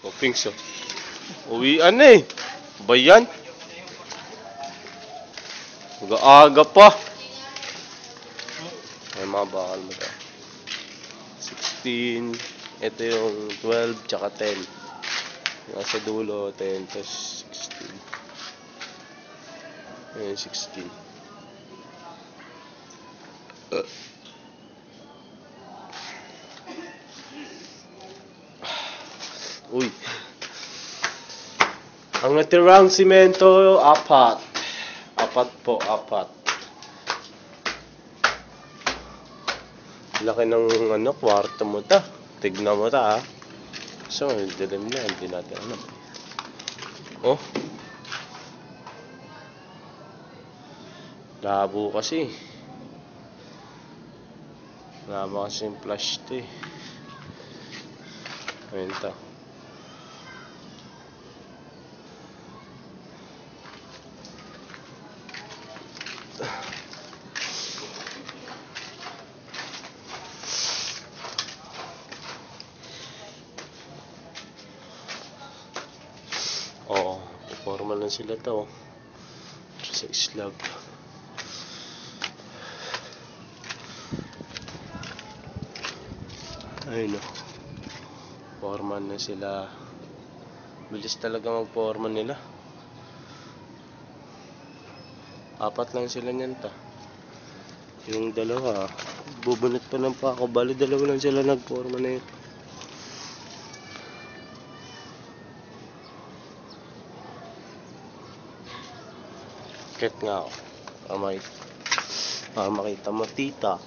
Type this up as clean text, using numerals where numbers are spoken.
O, Pinks, oh. Uwian na eh. Ba yan? Mag-aaga pa. Ay, mga bakal mo to. 16. Ito yung 12, tsaka 10. Yung nasa dulo, 10, tapos 16. Ayan, 16. Uy. Ang natirang simento, 4. 4 po, 4. Laki ng kwarto mo ta. Tignan mo ta, ha. So, dilim na, hindi natin alam. Oh. Labo kasi. Labo kasi yung flash to eh. Ayun ta. Oo, formal lang sila to. Sa islab. Ayun o. Formal na sila. Bilis talaga mag-formal nila. 4 lang sila niyan ta. Yung dalawa, bubunot pa ng pako. Bali, 2 lang sila nag-formal na yun. Kit nga ako. Para makita mo, tita.